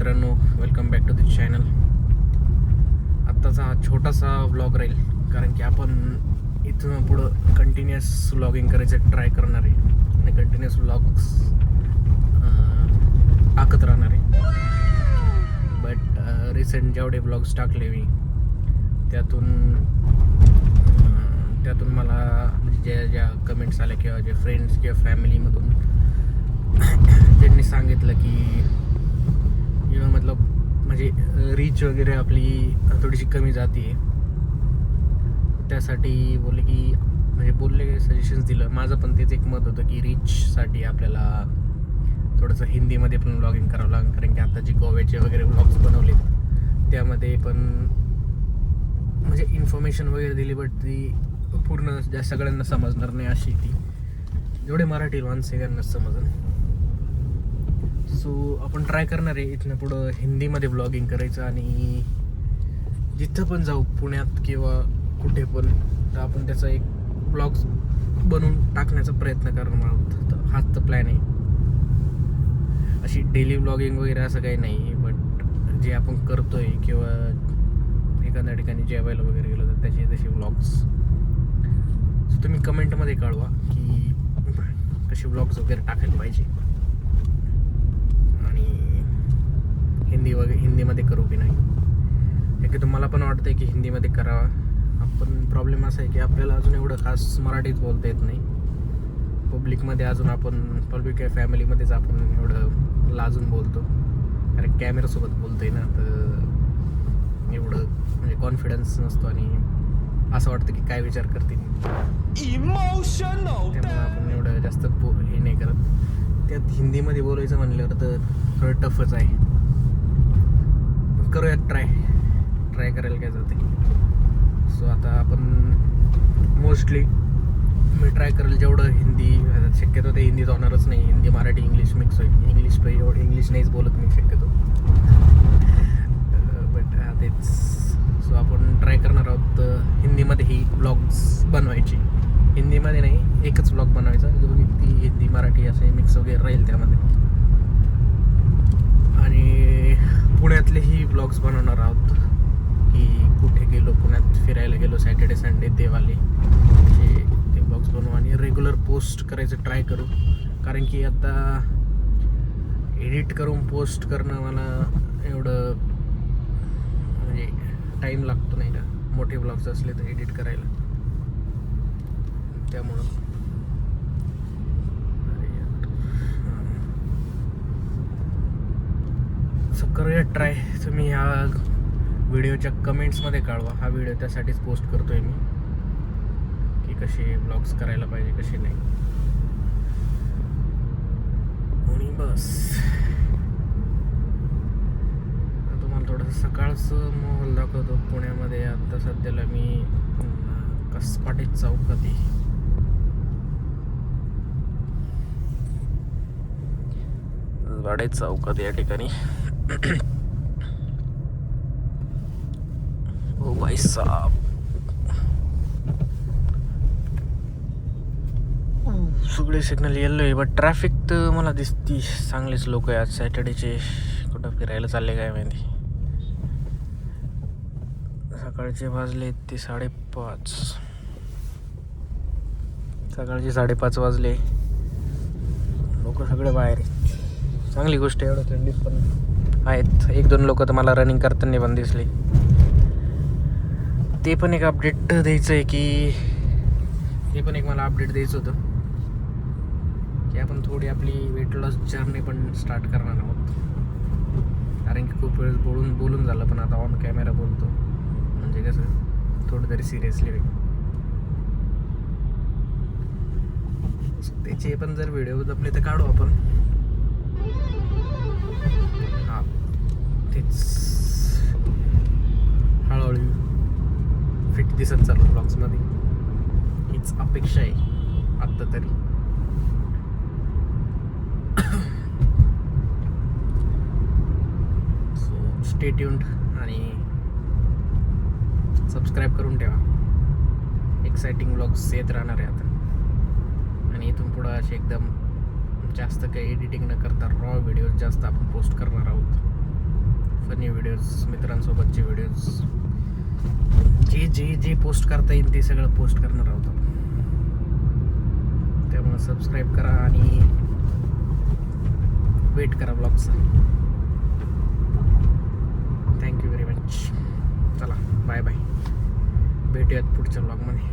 मित्रांनो, welcome back to this channel. आत्ताचा हा छोटासा व्लॉग राहील, कारण की आपण इथून पुढं कंटिन्युअस व्लॉगिंग करायचं ट्राय करणार आहे आणि कंटिन्युअस व्लॉग्स टाकत राहणार आहे. बट रिसेंट जेवढे व्लॉग्स टाकले मी त्यातून मला म्हणजे ज्या कमेंट्स आल्या किंवा जे फ्रेंड्स किंवा फॅमिलीमधून ज्यांनी सांगितलं की मतलब म्हणजे रीच वगैरे आपली थोडीशी कमी जाते, त्यासाठी बोलले सजेशन्स दिलं. माझं पण तेच एक मत होतं की रीचसाठी आपल्याला थोडंसं हिंदीमध्ये पण व्लॉगिंग करावं लागेल, कारण की आता जे गोव्याचे वगैरे व्लॉग्स बनवले त्यामध्ये पण म्हणजे इन्फॉर्मेशन वगैरे दिली, बट ती पूर्ण ज्या सगळ्यांना समजणार नाही अशी ती जेवढे मराठी माणसं त्यांना समजलं. सो आपण ट्राय करणार आहे इथनं पुढं हिंदीमध्ये व्लॉगिंग करायचं, आणि जिथं पण जाऊ पुण्यात किंवा कुठे पण तर आपण त्याचा एक व्लॉग बनवून टाकण्याचा प्रयत्न करणार आहोत. हाच तर प्लॅन आहे. अशी डेली व्लॉगिंग वगैरे असं काही नाही, बट जे आपण करतोय किंवा एखाद्या ठिकाणी जेवायला वगैरे गेलो तर त्याचे तसे व्लॉग्स. सो तुम्ही कमेंटमध्ये कळवा की कसे व्लॉग्स वगैरे टाकायला पाहिजे, हिंदीमध्ये करू की नाही. की तुम्हाला पण वाटतंय की हिंदीमध्ये करावा. आपण प्रॉब्लेम असा आहे की आपल्याला अजून एवढं खास मराठीत बोलता येत नाही. पब्लिकमध्ये अजून पब्लिक फॅमिलीमध्येच आपण एवढं लाजून बोलतो, कारण कॅमेरासोबत बोलतोय ना, तर एवढं म्हणजे कॉन्फिडन्स नसतो आणि असं वाटतं की काय विचार करतील, त्यामुळे आपण एवढं जास्त हे नाही करत. त्यात हिंदीमध्ये बोलायचं म्हणल्यावर तर थोडं टफच आहे. करूयात ट्राय करायला काय जाते. सो आता आपण मोस्टली मी ट्राय करेल जेवढं हिंदी शक्यतो, ते हिंदीत होणारच नाही. हिंदी मराठी इंग्लिश मिक्स होईल. एवढं इंग्लिश नाहीच बोलत मी शक्यतो, बट तेच. सो आपण ट्राय करणार आहोत हिंदीमध्ये ही व्लॉग्स बनवायची. हिंदीमध्ये नाही, एकच व्लॉग बनवायचा जो की ती हिंदी मराठी असे मिक्स वगैरे राहील त्यामध्ये. आणि पुण्यातलेही व्लॉग्स बनवणार आहोत की कुठे गेलो, पुण्यात फिरायला गेलो सॅटर्डे संडे तेवाले ते व्लॉग्स बनवू आणि रेग्युलर पोस्ट करायचं ट्राय करू. कारण की आता एडिट करून पोस्ट करणं मला एवढं म्हणजे टाईम लागतो नाही का, मोठे व्लॉग्स असले तर एडिट करायला. त्यामुळं करूया ट्राय. तुम्ही ह्या व्हिडिओच्या कमेंट्समध्ये कळवा. हा व्हिडिओ त्यासाठीच पोस्ट करतोय मी की कसे व्लॉग्स करायला पाहिजे, कसे नाही. आणि बस तुम्हाला थोडंसं सकाळचं माहोल दाखवतो पुण्यामध्ये. आता सध्याला मी कसपाटे चौकात आहे. वाडे चौकात या ठिकाणी. ओ भाई साहब, सगळे सिग्नल येल्लो आहे, बट ट्रॅफिक तर मला दिसती. चांगलेच लोक आहे आज सॅटर्डेचे. कुठं फिरायला चालले काय माहिती. सकाळचे वाजले ते 5:30. सकाळचे 5:30 वाजले. लोक सगळे बाहेर आहेत. चांगली गोष्ट आहे. एवढं थंडीत पण आहेत. 1-2 लोक तर मला रनिंग करताना पण दिसले. ते पण एक अपडेट द्यायचं आहे की मला अपडेट द्यायचं होतं की आपण थोडी आपली वेट लॉस जर्नी पण स्टार्ट करणार आहोत. कारण की खूप वेळेस बोलून झालं, पण आता ऑन कॅमेरा बोलतो म्हणजे कसं थोडं तरी सिरियसली होईल. त्याचे पण जर व्हिडिओ जपले तर काढू आपण. हा तेच हळूहळू फिट दिसत चालू ब्लॉग्समध्ये, हीच अपेक्षा आहे आत्ता तरी. सो स्टे ट्यून्ड आणि सबस्क्राईब करून ठेवा. एक्साइटिंग व्लॉग्स येत राहणार आहे आता. आणि इथून पुढं असे एकदम जास्त काही एडिटिंग न करता रॉ व्हिडिओज जास्त आपण पोस्ट करणार आहोत. फनी व्हिडिओज, मित्रांसोबतचे व्हिडिओज, जे जे जे पोस्ट करता येईल ते सगळं पोस्ट करणार आहोत आपण. त्यामुळे सबस्क्राईब करा आणि वेट करा ब्लॉगचा. Thank you very much. चला बाय बाय, भेटूयात पुढच्या ब्लॉगमध्ये.